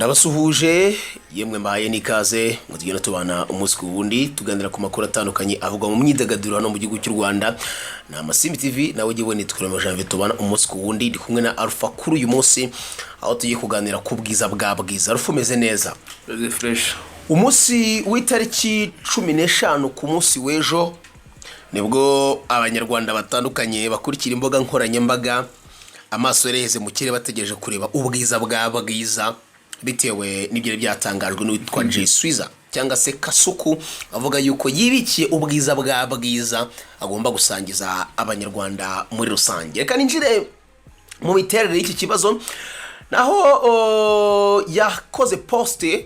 Ndabasuhuje yemwe mbaye nikaze ngo tugenda tubana umunsi ku wundi tuganira ku makuru atandukanye avugwa mu myidagaduro hano mu gihugu cy'u Rwanda na Amasimbi TV nawe giwe nitwurema Janvier tubana umunsi ku wundi ndi kumwe na Alpha kuri uyu munsi aho tugiye kuganira ku bwiza bwa bwiza rufumeze neza fresh. Umunsi w'itariki 15 ku munsi w'ejo nibwo abanyarwanda batandukanye bakurikira imboga nkoranyambaga amaso yereheze mu kirere bategereje kureba ubwiza bwa bwiza bitewe n'ibyo byatangajwe n'uwitwa YOSE cyangwa se KASUKU avuga yuko yibikiye ubwiza bwa bwiza agomba gusangiza abanyarwanda muri rusange. Reka ninjire mu miterere y'iki kibazo naho yakoze poste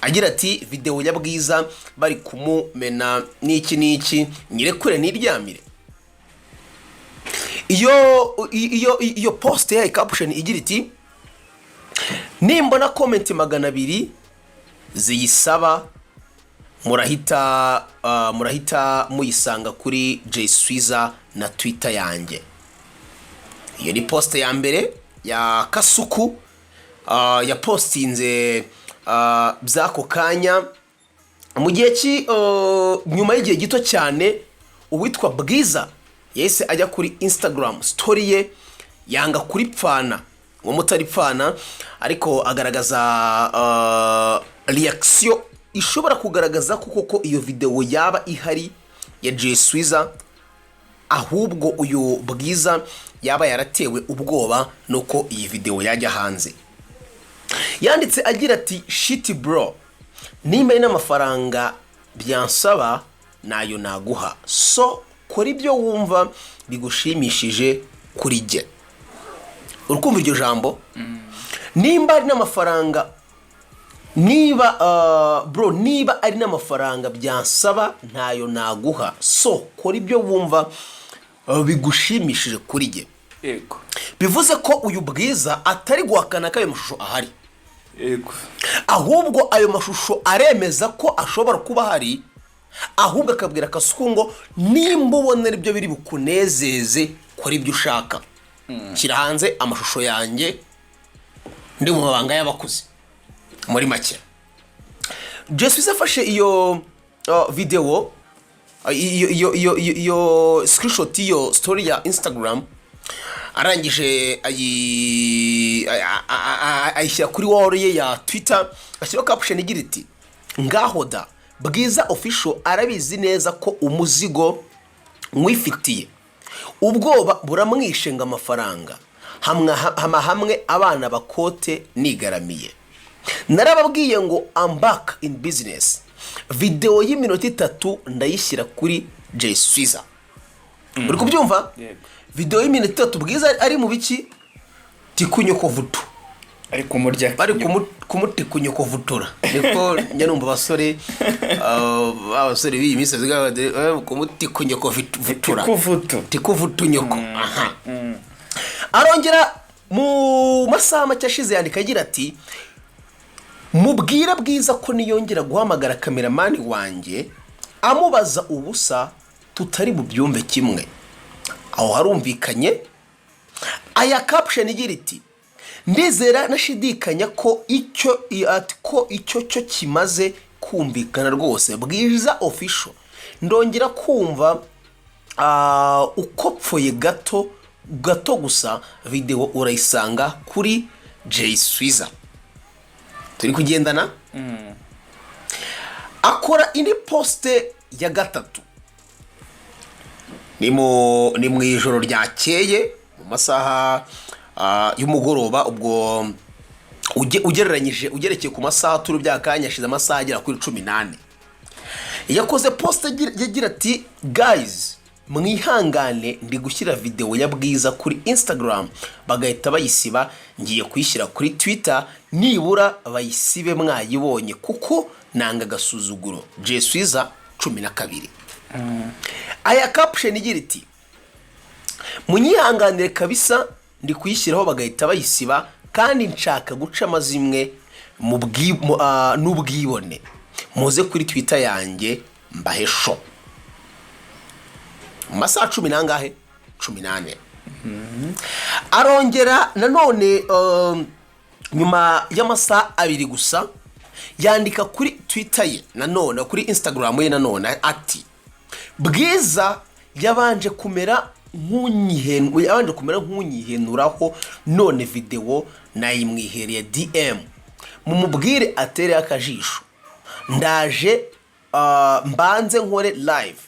agira ati video ya bwiza bari kumumena n'iki nyirekure niryamire. Iyo poste ya caption igira iti nimbona comment 200 ziyisaba murahita muyisanga kuri YOSE na Twitter yanjye. Iyo ni poste ya mbere ya KASUKU ya postinze byako kanya mu gihe nyuma y'igihe gito cyane uwitwa BWIZA yese ajya kuri Instagram story ye yanga kuri pfana ngo mutari pfana ariko agaragaza reaction ishobora kugaragaza kuko iyo video yaba ihari ya YOSE ahubwo uyu BWIZA yaba yaratewe ubwoba nuko iyi video yajya hanze. Yanditse agira ati shit bro nimba ina amafaranga byansaba nayo naguha so kora ibyo wumva bigushimishije kuri jye. Urukumva iryo jambo nimba ari n'amafaranga bro niba ari n'amafaranga byansaba ntayo naguha so kora ibyo wumva bigushimishije kuri jye. Yego bivuze ko uyu BWIZA atari guhakana ko ayo mashusho ahari. Yego ahubwo ayo mashusho aremeza ko ashobora kuba hari ahubwo akabwira KASUKU ngo nimba ubonera ibyo biri bukunezeze kora ibyo ushaka shyira hanze amashusho yanjye ndi mu mabanga y'abakuzi muri make. YOSE afashe iyo video iyo screenshot iyo story ya Instagram arangije ayishyira kuri wall ye ya Twitter ashyiraho caption igira iti ngaho da BWIZA official arabizi neza ko umuzigo mwifitiye ubwoba buramwishe ngo amafaranga hamwe abana bakote nigaramiye narababwiye ngo I'm back in business. Video y'iminota 3 ndayishyira kuri YOSE. Uri kubyumva? Video y'iminota 3 BWIZA ari mu biki tikunyoko vutu ari kumurya bari kumutikunyoko vutura niko njya numva abasore b'iyi minsi kumutikunyoko vutura tikuvutu nyoko. Aha arongera mu masaha make ashize yandika agira ati mubwira BWIZA ko niyongera guhamagara cameraman wanjye amubaza ubusa tutari bubyumve kimwe. Aho harumvikanye aya caption igira iti ndizera nashidikanya ko icyo cyo kimaze kumvikana rwose BWIZA official ndongera kumva ukopfoye gato gusa video urayisanga kuri YOSE. Turi kugendana akora indi poste ya gatatu ni mu ijoro ryakeye mu masaha y'umugoroba ubwo ugerekeye ku masaha turu byakanya yashize amasaha agera kuri 18 yakoze poste yagira ati guys mwihangane ndi gushyira video ya BWIZA kuri Instagram bagahita bayisiba ngiye kuyishyira kuri Twitter nibura bayisibe mwayibonye kuko nanga gasuzuguro YOSE 12. Aya caption igira iti munyihanganire kabisa ndi kuyishyiraho bagahita bayisiba kandi nshaka guca amazimwe n'ubwibone muze kuri Twitter yanjye mbahesho masaha 10 nangahe 18. Arongera nanone nyuma y'amasaha 2 gusa yandika kuri Twitter ye nanone kuri Instagram ye nanone ati BWIZA yabanje kumera nk'unyihenuraho none video nayimwihereye DM mumubwire atere akajisho ndaje mbanze nkore live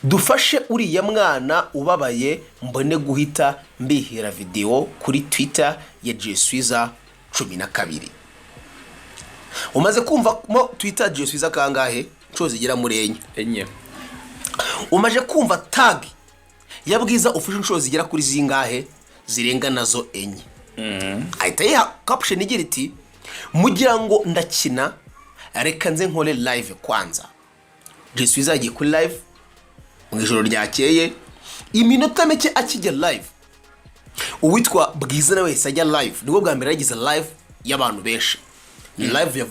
dufashe uriya mwana ubabaye mbone guhita mbihera video kuri Twitter ya GUSAMBANA 12 umaze kumva mo Twitter GUSAMBANA kangahe cyo zigera muri enye umaje kumva tag ya BWIZA official show zigera kuri zingahe zirenga nazo enye ahita ya caption igira iti mugira ngo ndakina reka nze nkore live kwanza GUSAMBANA agiye kuri live mu ijoro ryakeye iminota mike akijya live uwitwa BWIZA nawe sajya live nibwo bwa mbere yagize live y'abantu benshi ni live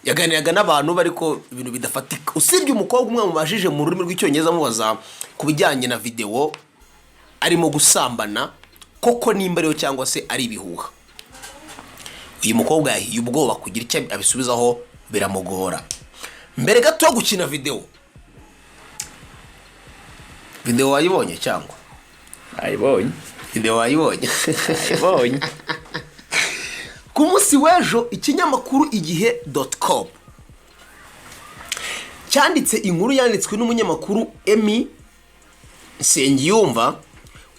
yaganiraga n'abantu bariko ibintu bidafatika usibye umukobwa umwe mumajije mu rurimi rw'icyongereza mubaza kubijyanye na video arimo gusambana koko nimba rero cyangwa se ari ibihuha uyu mukobwa yahiye ubwoba kugira icyo abisubizaho biramugora mbere gato yo gukina video wayibonye cyangwa ayibonye video wayibonye ku munsi w'ejo ikinyamakuru igihe.com cyanditse inkuru yanditswe n'umunyamakuru Emi Sengiyumva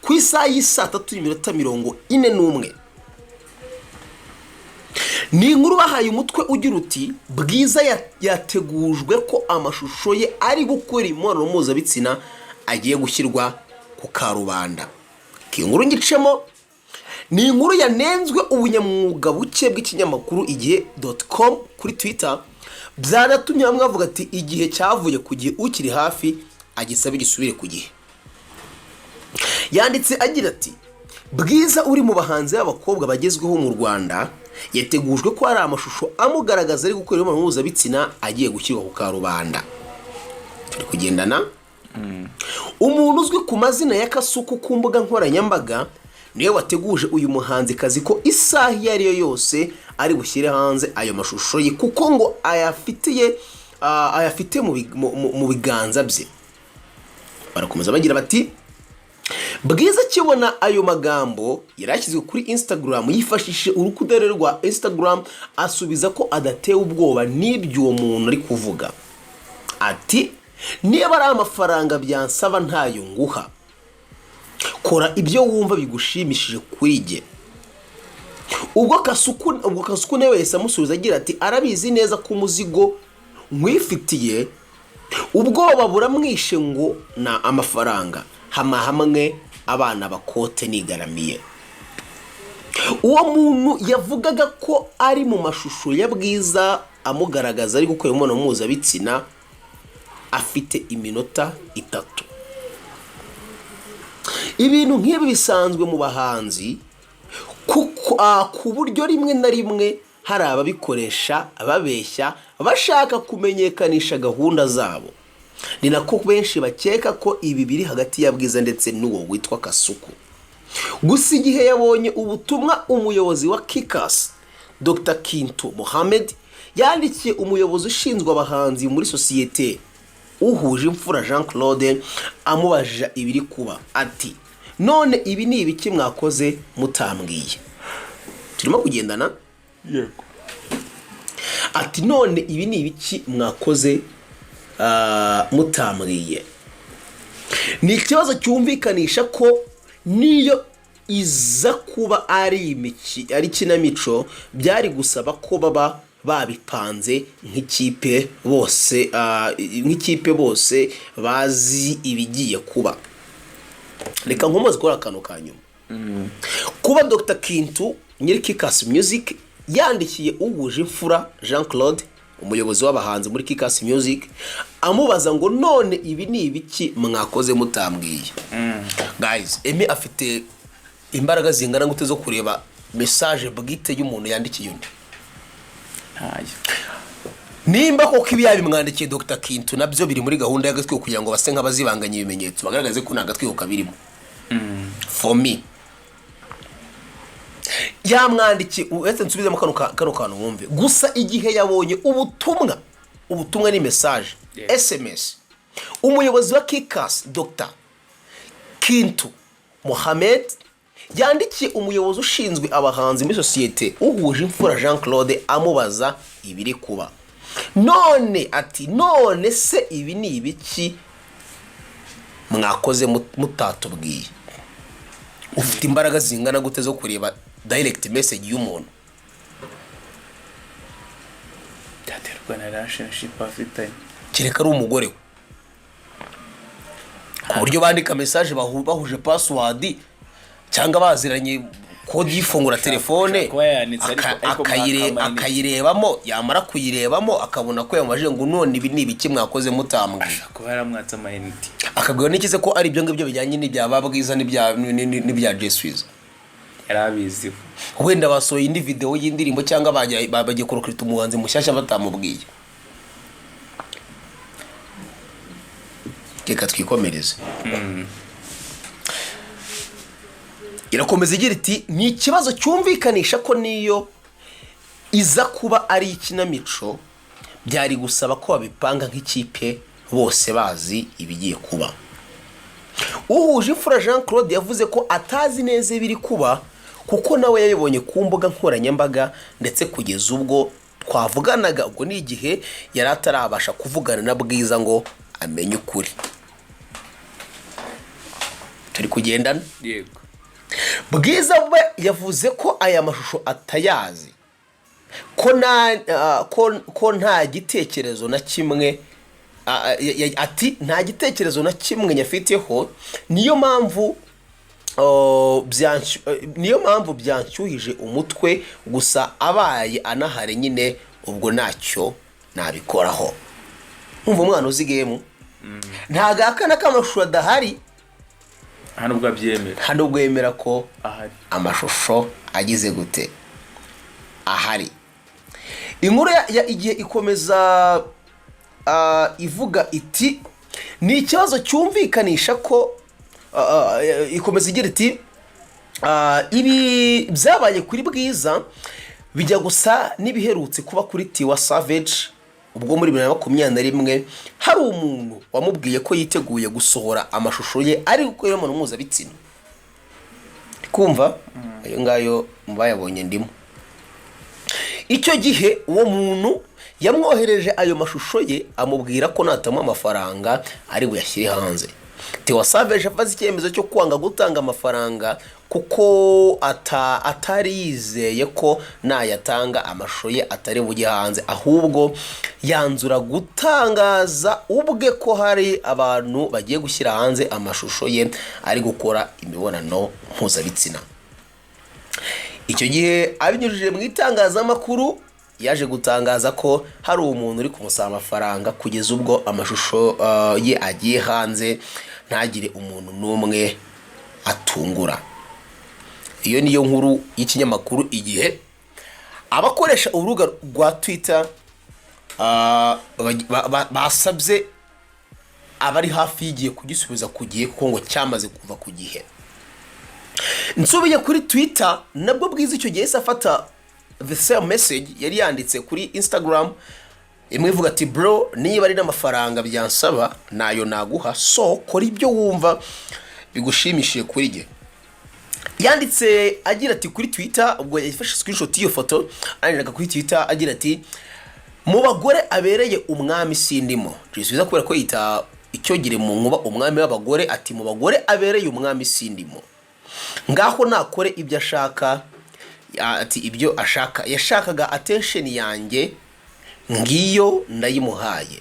ku isaha y'isa 3:41 ni inkuru bahaye umutwe ugira uti BWIZA yategujwe ko amashusho ye ari gukora imibonano mpuzabitsina agiye gushyirwa ku karubanda k'inkuru ngicemo ni inkuru yanenzwe ubunyamwuga buke bw'ikinyamakuru igihe.com kuri Twitter byanatumye bamwe bavuga ati igihe cyavuye ku gihe ukiri hafi agisaba igisubire ku gihe yanditse agira ati BWIZA uri mu bahanzi b'abakobwa bagezweho mu Rwanda yategujwe ko ari amashusho amugaragaza ari gukora imibonano mpuzabitsina agiye gushyirwa ku karubanda turi kugendana umuntu uzwi ku mazina ya KASUKU ku mbuga nkoranyambaga niwe wateguje uyu muhanzi kazi ko isaha iyo ari yo yose ari bushyire hanze ayo mashusho ye kuko ngo ayafite mu biganza bye barakomeza bagira bati BWIZA kibona ayo magambo yarashyizwe kuri Instagram yifashishije urukudere rwa Instagram asubiza ko adatewe ubwoba n'ibyo uwo muntu ari kuvuga ati niba ari amafaranga byansaba ntayo nguha kora ibyo wumva bigushimishije kuri jye ubwo KASUKU nawe wese amusubiza agira ati arabizi neza ko umuzigo nkwifitiye ubwoba buramwishe ngo na amafaranga hamwe abana bakote nigaramiye uwo muntu yavugaga ko ari mu mashusho ya BWIZA amugaragaza ari gukora imibonano mpuzabitsina afite iminota 3 ibintu nk'ibi bisanzwe mu bahanzi ku buryo rimwe na rimwe hari ababikoresha babeshya bashaka kumenyekanisha gahunda zabo ni nako benshi bakeka ko ibi biri hagati ya BWIZA ndetse n'uwo witwa KASUKU gusa igihe yabonye ubutumwa umuyobozi wa Kikas Dr. Kintu Mohamed yandikiye umuyobozi ushinzwe abahanzi muri sosiyete uhuje imfura Jean Claude amubajije ibiri kuba ati none ibi ni ibiki mwakoze mutambwiye turimo kugendana yego ati none ibi ni ibiki mwakoze mutambwiye ni ikibazo cyumvikanisha ko niyo iza kuba ari kinamico byari gusaba ko baba babipanze nk'ikipe bose bazi ibigiye kuba reka nkomoze kuri akantu kanyuma kuba Dr. Kintu nyiri Kikas Music yandikiye uhuje imfura Jean Claude umuyobozi w'abahanzi muri Kikas Music amubaza ngo none ibi ni ibiki mwakoze mutambwiye guys Emi afite imbaraga zingana gute zo kureba message bwite y'umuntu yandikiye undi nimba koko ibi yabimwandikiye Dr. Kintu nabyo biri muri gahunda y'agatwiko kugira ngo base nk'abazibanganya ibimenyetso bagaragaze ko nagatwiko kabirimo for me yamwandikiye uretse nsubizemo kano kantu wumve gusa igihe yabonye ubutumwa ni message SMS umuyobozi wa Kikas Dr. Kintu Mohamed yandikiye umuyobozi ushinzwe abahanzi muri societe uhuje imfura Jean Claude amubaza ibiri kuba none se ibi ni ibiki mwakoze mutatubwiye ufite imbaraga zingana gute zo kureba direct message y'umuntu byaterwa na relationship afitanye kereka ari umugore we ku buryo bandika message bahuje password cyangwa baziranye kode y'ifungura telefone akayirebamo yamara kuyirebamo akabona ko yamaje ngo none ibi ni ibiki mwakoze mutambwiye kuba yaramwatsa amayinite akabwira nikize ko ari ibyo ngibyo bijyanye n'ibya BWIZA n'ibya GUSAMBANA yarabizi wenda basohoye indi video y'indirimbo cyangwa bagiye kurokita umuhanzi mushyashya batamubwiye reka twikomereze irakomeza igira iti ni ikibazo cyumvikanisha ko niyo iza kuba ari ikinamico byari gusaba ko babipanga nk'ikipe bose bazi ibigiye kuba uhuje imfura Jean Claude yavuze ko atazi neza ibiri kuba kuko nawe yabibonye ku mbuga nkoranyambaga ndetse kugeza ubwo twavuganaga ubwo ni igihe yari atarabasha kuvugana na Bwiza ngo amenye ukuri turi kugendana yego Bwiza we yavuze ko aya mashusho atayazi ko nta gitekerezo na kimwe ati nta gitekerezo na kimwe nyafiteho niyo mpamvu byanshyuhije umutwe gusa abaye anahare nyine ubwo ntacyo nabikoraho umva umwana uzi game ntago akana k'amashusho adahari hano ubwo yemera ko amashusho agize gute ahari inkuru igihe ikomeza ivuga iti ni ikibazo cyumvikanisha ko ikomeza igira iti ibi byabaye kuri Bwiza bijya gusa n'ibiherutse kuba kuri Tiwa Savage ubwo muri 2021 hari umuntu wamubwiye ko yiteguye gusohora amashusho ye ari gukorera mu mpuzabitsina kumva ayo ngayo mubayabonye ndimo icyo gihe uwo muntu yamwohereje ayo mashusho ye amubwira ko natama amafaranga ari buyashyire hanze Tiwa Savage afaze icyemezo cyo kwanga gutanga amafaranga kuko atari yizeye ko nayatanga amashusho ye atari bujye hanze ahubwo yanzura gutangaza ubwe ko hari abantu bagiye gushyira hanze amashusho ye ari gukora imibonano mpuzabitsina icyo gihe abinyujije mu itangazamakuru yaje gutangaza ko hari umuntu uri kumusaba amafaranga kugeza ubwo amashusho ye agiye hanze ntagire umuntu n'umwe atungura iyo niyo nkuru y'ikinyamakuru igihe abakoresha urubuga rwa Twitter basabye abari hafi y'igihe kugisubiza ku gihe kuko ngo cyamaze kuva ku gihe nsubiye kuri Twitter nabwo Bwiza icyo gihe afata the same message yari yanditse kuri Instagram imwe ivuga ati bro niba ari n'amafaranga byansaba nayo naguha so kora ibyo wumva bigushimishije kuri jye yanditse agira ati kuri Twitter ubwo yafashe screenshot y'iyo foto andika kuri Twitter agira ati mu bagore abereye umwami sindimo jisubiza kubera ko yita icyogire mu nkuba umwami w'abagore ati mu bagore abereye umwami sindimo ngaho nakore ibyo ashaka ati ibyo ashaka yashakaga attention yanjye ngiyo ndayimuhaye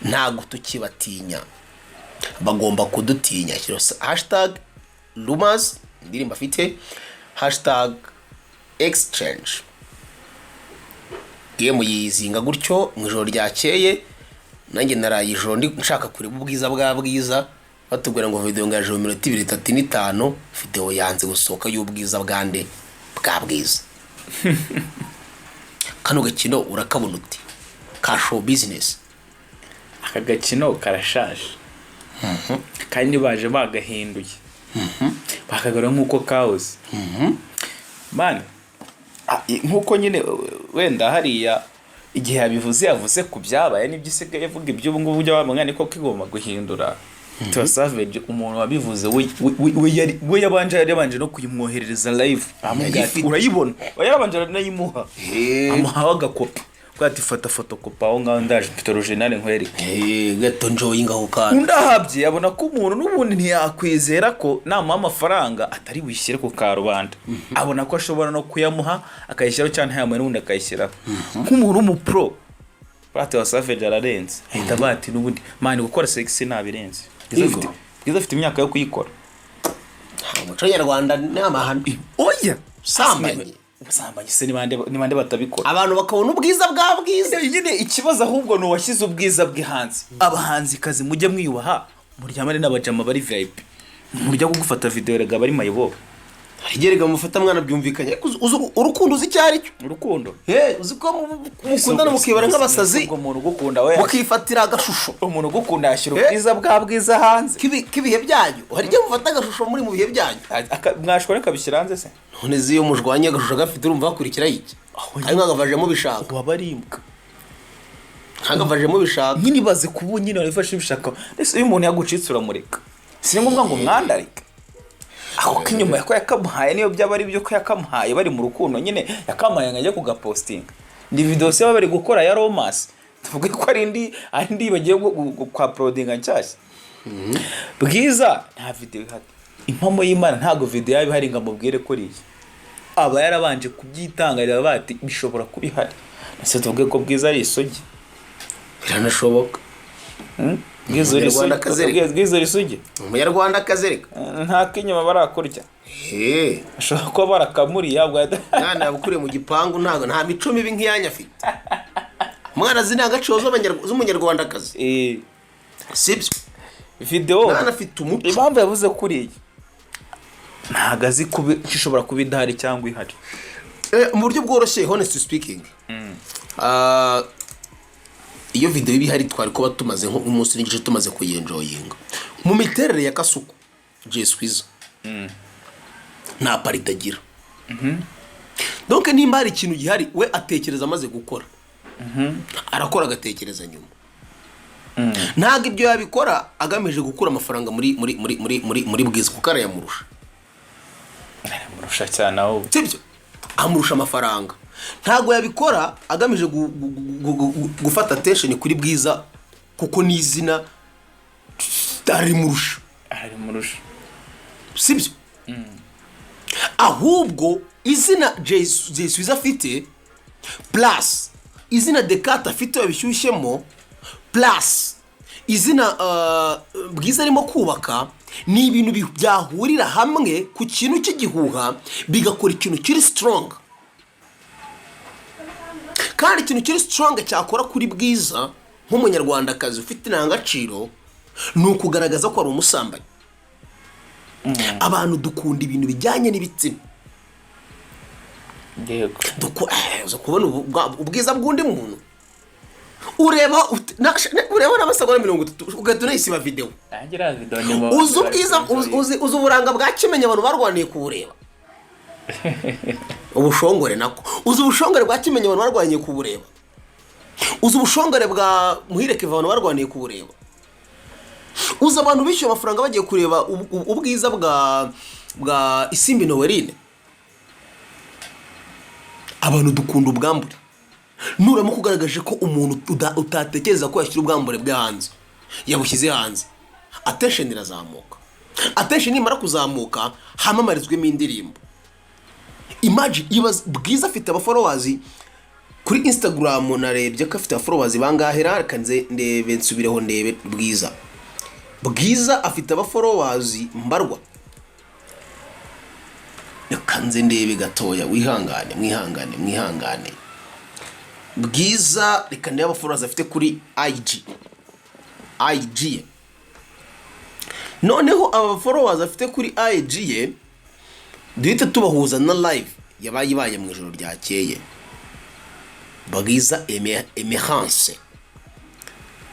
ntago tukibatinya bagomba kudutinya #rumors ndirimba afite #exchange game yizinga gutyo mu ijoro ryakeye nanjye naraye ijoro nshaka kureba ubwiza bwa Bwiza batubwira ngo video ngaje 2:35 video yanze gusohoka y'ubwiza bwande bwa Bwiza kano gakino urakabona uti ka show business aka gakino karashaje kandi baje bagahinduye bakagara nkuko kaos man nkuko nyine wenda hariya igihe yavuze ku byabaye n'ibyo isigaye avuga ibyo ubu ngubu by'abamwana ko kigomba guhindura to savage umuntu wabivuze we yabanje no kuyimwoherereza live urayibona yarabanje nayimuha amuha agakopi kwati fata fotokopa aho ngaho ndaje mfite original nkwereke gato njoyinga ho kandi ndahabye yabona ko umuntu n'ubundi ntiyakwizera ko nama amafaranga atari wishyire ku karubanda abona ko ashobora no kuyamuha akayishyiraho cyane hamwe n'ubundi akayishyiraho nk'umuntu w'umupro bati wa savage ararenze ahita bati n'ubundi mani gukora sexy nabirenze bwiza afite imyaka yo kuyikora umuco nyarwanda n'amahano oya sambanye se nibande batabikora abantu bakabona ubwiza bwa bwiza nyine ikibazo ahubwo no washyize ubwiza bw'ihanze abahanzi kazi mujye mwiyubaha muryamane n'abajama bari VIP murya gufata video rega bari mayibo rigerega mufata mwana byumvikanye urukundo uzi cyari cyo urukundo uzi ko mukundana mukibara nk'abasazi ubwo umuntu gukunda we mukifatira agashusho umuntu gukunda yashyira ubwiza bwa bwiza hanze kibihe byanyu hari igihe mufata agashusho muri mu bihe byanyu mwashobora kabishyira hanze se none ziyo mujwanye agashusho gafite urumva hakurikira iki ari nkagavajemo bishaka wabarimbwa nkagavajemo bishaka nyine baze kubu nyine warifashe bishaka ese uyu muntu yagucitse uramureka si ngombwa ngo mwandarike ako kinyuma yako yakamuhaye niyo byaba ari byo ko yakamuhaye bari mu rukundo nyine yakamuhaye ngajya kugapostinga ndi video se bari gukora ya romance tuvuge ko ari ndi bagiye kwa uploadinga nshyashya bwiza nta video ihari impamo y'Imana ntago video yabi hari ngamubwire ko riye aba yarabanje kubyitangarira bati bishobora kuba ihari nase tuvuge ko bwiza ari isogi biranashoboka Bwiza risugi umunyarwanda kazereka nta kinyuma barakurya ashobora kuba barakamuriye mwana yabukuriye mu gipangu nta mico mibi nk'iyanya afite mwana zinagaciyo z'umunyarwandakazi sibyo video mwana afite umuco impamvu yavuze kuriye ntago azi ishobora kuba idahari cyangwa ihari mu buryo bworoshye honestly speaking iyo video ibihari twari kuba tumaze nko umunsi n'igice tumaze kuyenjoyinga mu miterere ya Kasuku YOSE nta paritagira donc nimba hari ikintu gihari we atekereza amaze gukora arakora agatekereza nyuma ntago ibyo yabikora agamije gukura amafaranga muri bwiza kuko arayamurusha cyane aho sibyo amurusha amafaranga ntago yabikora agamije gufata attention kuri bwiza kuko n'izina arimurusha sibyo ahubwo izina YOSE afite plus izina Dekata afite babishyushyemo plus izina bwiza arimo kubaka ni ibintu byahurira hamwe ku kintu cy'igihuha bigakora ikintu kiri strong kandi ikintu kiri strong cyakora kuri bwiza nk'umunyarwandakazi ufite intangagaciro ni ukugaragaza ko ari umusambanyi abantu dukunda ibintu bijyanye n'ibitsina kubona ubwiza bw'undi muntu ureba n'amasegonda 30 ugahita unayisiba video uzi ubwiza uzi uburanga bwa kimenye abantu barwaniye kubureba ubushongore nako uzi ubushongore bwa kimenye abantu barwaniye kubureba uzi ubushongore bwa muhireke abantu barwaniye kubureba uzi abantu bishyuye amafaranga bagiye kureba ubwiza bwa Isimbi Noweline abantu dukunda ubwambure nuramo kugaragaje ko umuntu utatekereza ko yashyira ubwambure bwe hanze yabushyize hanze attention irazamuka attention imara kuzamuka hamamarizwemo indirimbo imagine bwiza afite abafollowers kuri Instagram narebye ko afite abafollowers bangahera kanze ndebe nsubireho ndebe bwiza afite abafollowers mbarwa kanze ndebe gatoya mwihangane bwiza reka ndebe abafollowers afite kuri IG noneho aba followers afite kuri IG duhita tubahuza na live yabaye mu ijoro ryakeye Bwiza Hanze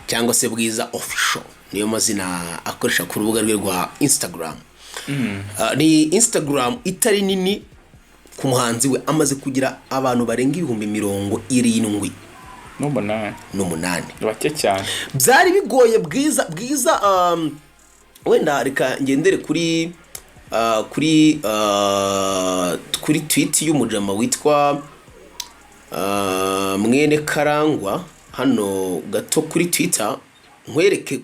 cyangwa se Bwiza official niyo mazina akoresha ku rubuga rwe rwa Instagram ni Instagram itari nini ku muhanzi we amaze kugira abantu barenga 70,000 n'umunani bake cyane. byari bigoye bwiza wenda reka ngendere kuri tweet y'umujama witwa mwene Karangwa hano gato kuri Twitter, nkwereke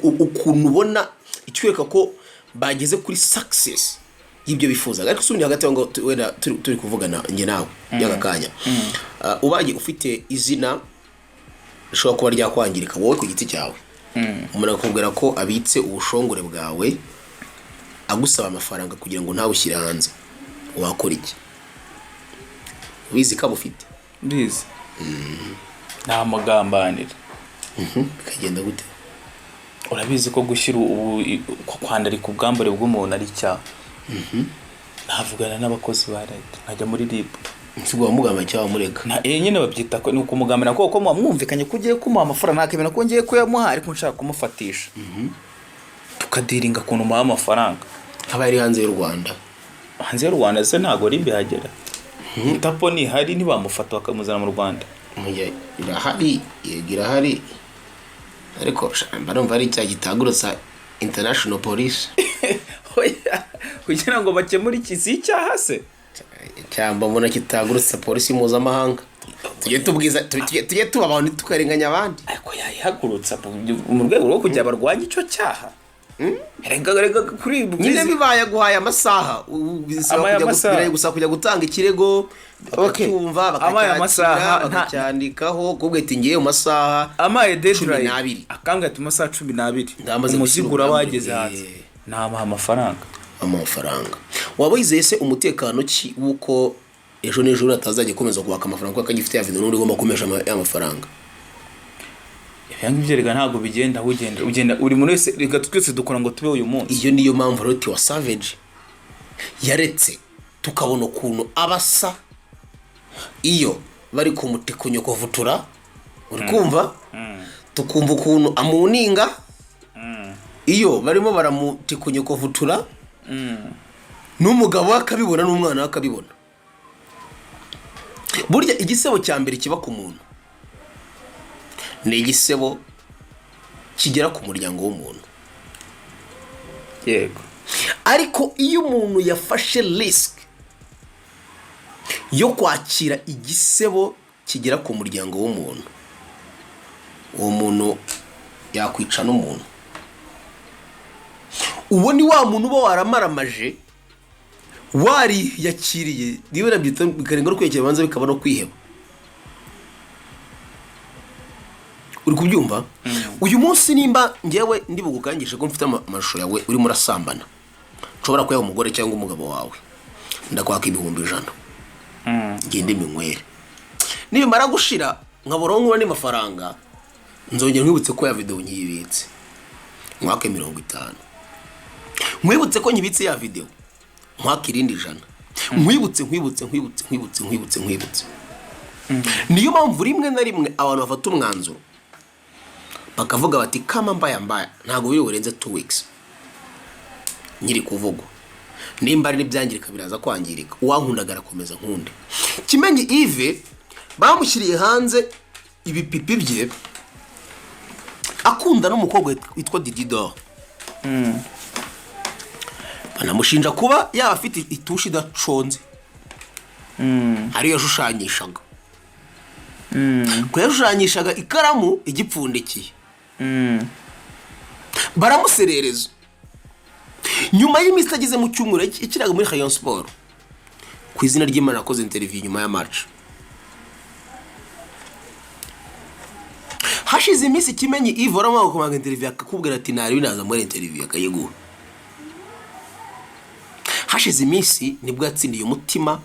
ukuntu ubona icywereka ko bageze kuri success y'ibyo bifuzaga. Ariko sundi hagati ngo wenda turi kuvugana nge nawe y'agakanya ubaye ufite izina rishobora kuba ryakwangirika wowe ku giti cyawe, umuntu akakubwira ko abitse ubushongore bwawe agusaba amafaranga kugira ngo ntawe ushyire hanze, wakora iki? Wizi ko abufite bizi nta magambanira kagenda gute? Urabizi ko gushyira kwandarika ubwambare bw'umuntu ari icyaha. Navugana n'abakozi ba leta nkajya muri RIB nsigwa mugamba cyaho mureka nyine babyita ko ni ukumugamira ko mwumvikanye ko ugiye kumuha amafaranga nakemera ko ngiye kuyamuha ariko nshaka kumufatisha tukadiringa kuntu muha amafaranga. haba ari hanze y'u Rwanda. Hanze y'u Rwanda se ntago RIB hagera. Tapo ni hari ntibamufata bakamuzana mu Rwanda. Irahari ariko barumva ari cya gitagurutsa international police kugira ngo bakemure iki cyaha se cyamba mbona kitagurutsa polisi mpuzamahanga. Tujye tuba abantu tukarenganya abandi ariko yayihagurutsa mu rwego rwo kujya barwanya icyo cyaha. Rega kuri nyine bibaye guhaya amasaha gusa kujya gutanga ikirego bakumva bakacyandikaho kubwo ati ngiye mu masaha amaye deadline akanga ati masaha 12 umuzigura wageze hanze namaha amafaranga. Waba wizeye se umutekano ki wuko ejo n'ejo atazajya komeza kubaka amafaranga kuko akagifite ya video n'uri gomba kumesha amafaranga? Yangi byerega ntago bigenda ugenda uri muri wese rega twese dukora ngo tube uyu munsi. Iyo niyo mpamvu roti wa Savage yaretse tukabona ukuntu abasa iyo bari ku mutikonyo kuvutura uri kumva tukumva ukuntu amuninga iyo barimo baramutikonyo kuvutura n'umugabo akabibona n'umwana akabibona. Burya igisebo cya mbere kiba ku muntu ni igisebo kigera ku muryango w'umuntu. Yego. Ariko iyo umuntu yafashe risk yo kwakira igisebo kigera ku muryango w'umuntu, uwo muntu yakwica n'umuntu. Uwo ni wa muntu uba waramaramaje wari yakiriye niba nabyita bikarenga kwekera banza bikaba no kwiheba. Uri kubyumva? Uyu munsi nimba ngewe ndi bugukangishe ko mfite amashusho yawe uri murasambana, nshobora kuya umugore cyangwa umugabo wawe, ndakwaka 100,000 ngende minywere. Nibimara gushira nkaboronka n'amafaranga nzongera nkwibutse ko ya video nkibitse mwaka 50, nkwibutse ko nkibitse ya video mwaka 100, nkwibutse. Niyo mpamvu rimwe na rimwe abantu bafata umwanzuro bakavuga bati kama mbaya ntago biri burenze 2 weeks nyiri kuvugwa, nimba ari n'ibyangirika biraza kwangirika, uwankundagara komeza nkunde. Kimenyi Yves bamushyiriye hanze ibipipi bye akunda n'umukobwa witwa Didido. Banamushinja kuba yaba afite itushi idaconze ariyo yashushanyishaga ko yashushanyishaga ikaramu igipfundikiye. Baramuserereza nyuma y'iminsi agize mu cyumweru ikiraga muri Rayon Sport ku izina ry'Imana akoze interview nyuma ya match. Hashize iminsi Kimenyi Yves aramaho kumanga interview akakubwira ati nari binaza muri interview akayiguha. Hashize iminsi nibwo yatsindiye umutima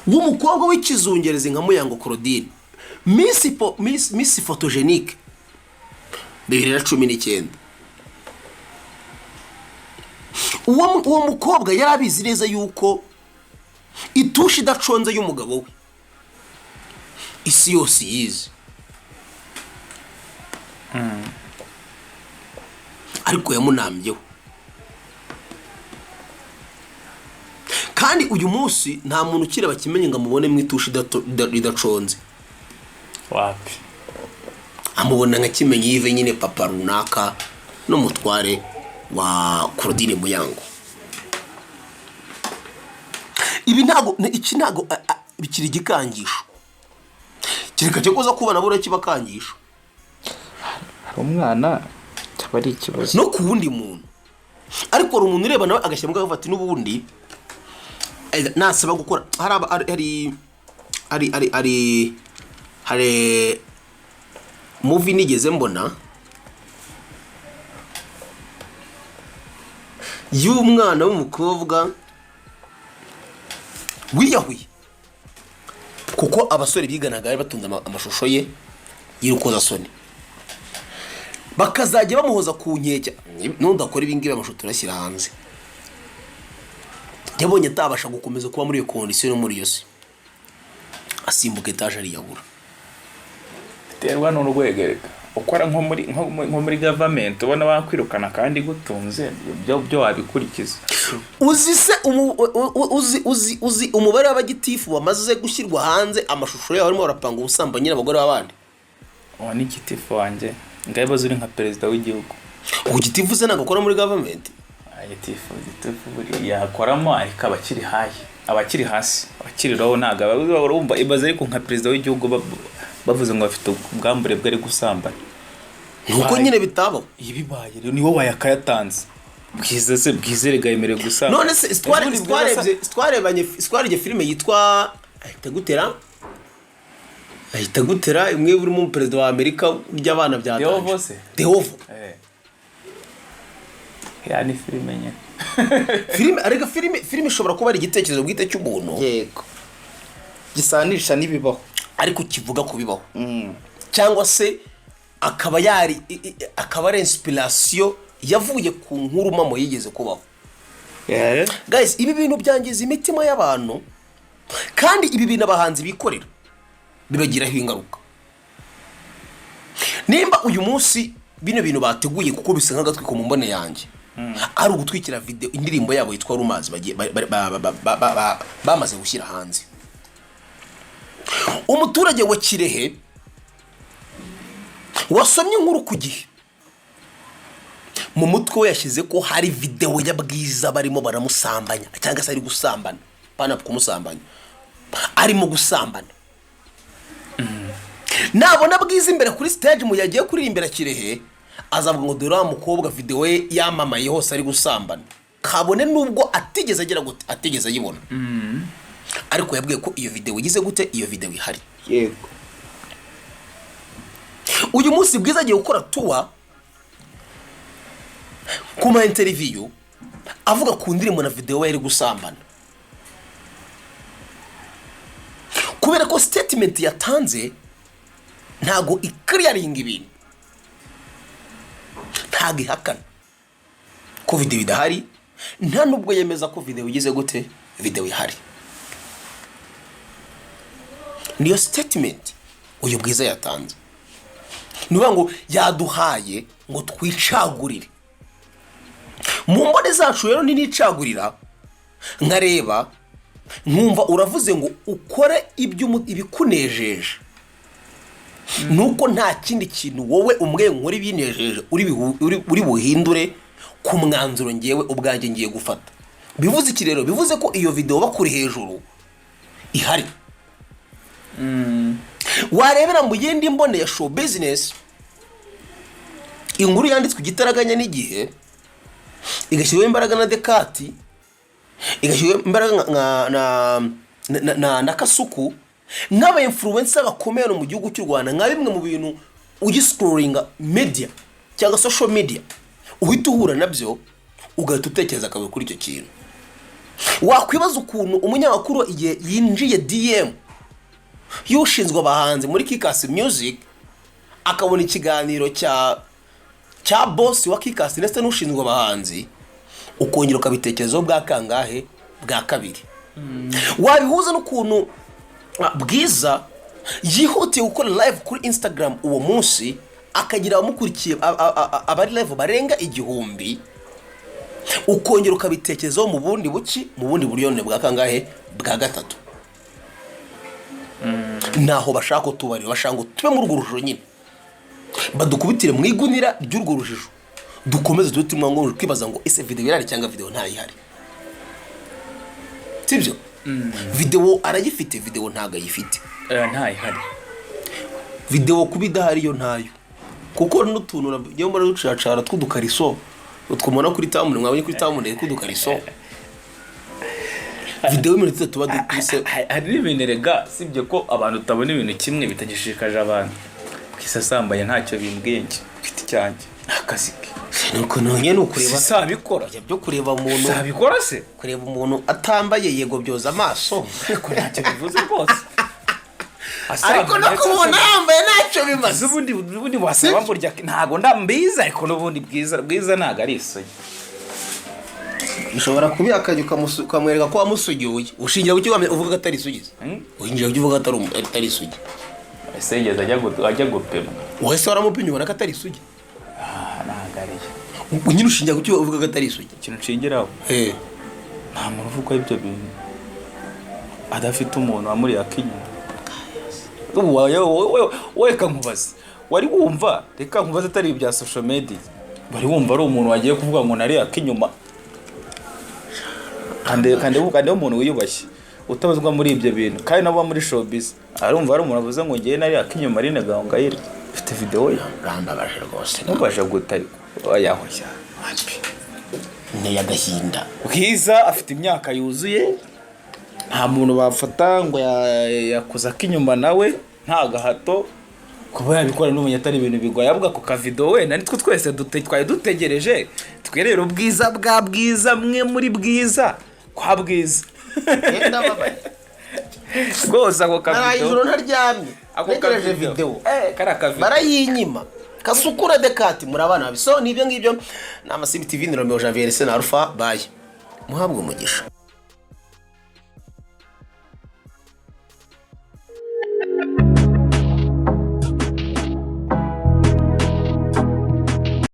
w'umukobwa w'ikizungereze nka Muyango Claudine, Miss Photogenique 2019. Uwo mukobwa yarabizi neza yuko itushi idaconze y'umugabo we isi yose yize. Ariko yamunambyeho kandi uyu munsi nta muntu ukireba kimenye ngo amubone mu itushi idaconze wapi amubona nka kimenye yive nyine papa runaka n'umutware wa Claudine Muyango. Ibi ntago bikiri igikangisho kireka cyo kuza kubana bura kibakangisho hari umwana cyaba ari ikibazo no ku wundi muntu, ariko hari umuntu ureba nawe agashyira mu gafati n'ubundi nasaba gukora. hari movie nigeze mbona y'umwana w'umukobwa wiyahuye kuko abasore biganaga bari batunze amashusho ye y'urukozasoni, bakazajya bamuhoza ku nkeke n'undakora ibingibi amashusho turashyira hanze. yabonye atabasha gukomeza kuba muri iyo kondisiyo no muri YOSE asimbuka etaje ariyahura. biterwa n'urwegereka ukora nko muri government ubona bakwirukana kandi gutunze byo wabikurikiza. uzi umubare w'abagitifu bamaze gushyirwa hanze amashusho yabo barimo barapanga ubusambanyi n'abagore b'abandi. Ni gitifu wanjye ngayibazo uri nka perezida w'igihugu. Gitifu se ntabwo akora muri government. Gitifu buri yakoramo ariko abakiri hasi abakiri raho ntago urumva ibaze ariko nka perezida w'igihugu bavuze ngo bafite ubwambure bwari gusambana. Nuko nyine bitabo ibibaye rero ni wowe yakayatanze bwizere gayemerewe gusambana. None se twarebye filime yitwa ahita gutera imwe buri mu perezida wa Amerika by'abana bya Dehovo. Yani filime nye filime ishobora kuba ari igitekerezo bwite cy'umuntu yego gisanisha nibibaho ariko kivuga kubibaho cyangwa se akaba ari inspiration yavuye ku nkuru mamo yigeze kubaho. Guys, ibi bintu byangiza imitima y'abantu kandi ibi bintu abahanzi bikorera bibagiraho ingaruka. Nimba uyu munsi bino bintu bateguye kuko bisa nk'agatwi ko mu mbone yanjye ari ugutwikira video indirimbo yabo yitwa Rumazi bamaze gushyira hanze, umuturage wa Kirehe wasomye inkuru ku gihe mu mutwe we yashyize ko hari video ya BWIZA barimo baramusambanya cyangwa se ari gusambana bana kumusambanya arimo gusambana. Nabona BWIZA imbere kuri stage mu yagiye kuririmbira Kirehe azavuga ngo dore mukobwa video ye yamamaye hose ari gusambana kabone nubwo atigeze agira gute atigeze ayibona ariko yabwiye ko iyo video igize gute iyo video ihari. Yego uyu munsi BWIZA agiye gukora tour ku ma interview avuga ku ndirimbo na video ye ari gusambana kubera ko statement yatanze ntago ikiriyaringa ibintu ntago ihakana ko video idahari nta nubwo yemeza ko video igize gute video ihari. Niyo statement uyu BWIZA yatanze nuba ngo yaduhaye ngo twicagurire mu mbone zacu rero nicagurira nkareba nkumva uravuze ngo ukore ibikunejeje nuko nta kindi kintu wowe umwe nkuri binejeje uri buhindure ku mwanzuro ngewe ubwanjye ngiye gufata. Bivuze iki rero? Bivuze ko iyo video bakuri hejuru ihari. Warebera mu yindi mbone ya show business inkuru yanditswe igitaraganya n'igihe igashyirwa imbaraga na Dekati igashyirwa imbaraga na KASUKU n'aba influencer bakomeye no mu gihugu cy'u Rwanda nka bimwe mu bintu ugiscrollinga media cyangwa social media uhita uhura nabyo ugahita utekereza akawe kuri icyo kintu. Wakwibaza ukuntu umunyamakuru igihe yinjiye DM yushinzwe abahanzi muri Kikas Music akabona ikiganiro cya boss wa Kikas ndetse n'ushinzwe abahanzi ukongera ukabitekerezaho bwa kangahe bwa kabiri. Wabihuza n'ukuntu BWIZA yihutiye gukora live kuri Instagram uwo munsi akagira abamukurikiye abari live barenga 1000 ukongera ukabitekerezaho mu bundi buryo bwa kangahe bwa gatatu. Naho bashaka ko tubarira, bashaka ngo tube muri urwo rujijo nyine, badukubitire mu igunira ry'urwo rujijo, dukomeze tube turimo ngo kwibaza ngo ese video irari cyangwa video ntayihari. Sibyo? Video arayifite, video ntago ayifite. Ntayihari. Video kubidahari yo ntayo, kuko n'utuntu yo muri rucacara tw'udukariso utwumona kuri tamune, mwabonye kuri tamune tw'udukariso. Video y'umuntu tuba dukise hari ibintu rega, sibyo ko abantu utabona ibintu kimwe bitagishikaje abantu. Kisasambaye ntacyo bimbwiye mfite cyanjye akazike. Nuko nonye nukureba sabikora byo kureba umuntu, sabikora se kureba umuntu atambaye yego byoza amaso ko ntacyo bivuze rwose. Ariko no kubona yambaye ntacyo bimaze. Ubundi wasaba burya ntago ndambiza, ariko n'ubundi bwiza ntago ari isoye. Ushobora kubiyakanya ukamwereka ko wamusugiye, ushingira ku cyo uvuga ko atari isugize. Uhingira ku cyo uvuga atari isugi. Ese yigeze ajya gupima. Wese waramupimye ubona ko atari isugi. Nagariye. Nyine ushingira ku cyo uvuga ko atari isugi. Ikintu nshingiraho. Nta muntu uvuga ibyo bintu adafite umuntu wamuri yakinyuma. Wowe kankubaza, wari wumva, reka nkubaza atari ibya social media, bari wumva ari umuntu wagiye kuvuga ngo nari yakinyuma. Kandi umuntu wiyubashye utabazwa muri ibyo bintu, kandi nabo muri showbiz arumva ari umuntu avuze ngo ngiye nari yakinyuma ari nagahongayira. Ufite video ya Rwanda baje rwose mubasha gutari oyahoya happy ne yagahinda. Bwiza afite imyaka yuzuye, nta muntu bafata ngo yakoza akinyuma nawe nta gahato kuba yabikora n'umuntu atari ibintu bigoye. Avuga ko ka video wenda nitwe twese twari dutegereje twerera ubwiza bwa Bwiza, mwe muri Bwiza kwa Bwiza. Yenda babaye rwose ako ka video ijoro ntaryamye negereje video karaka video barayinyima. Kasukura dekati murabana babiso nibyo ngibyo. N'Amasibi TV ni Romeo Janvier na Alpha, bye muhabwe umugisha.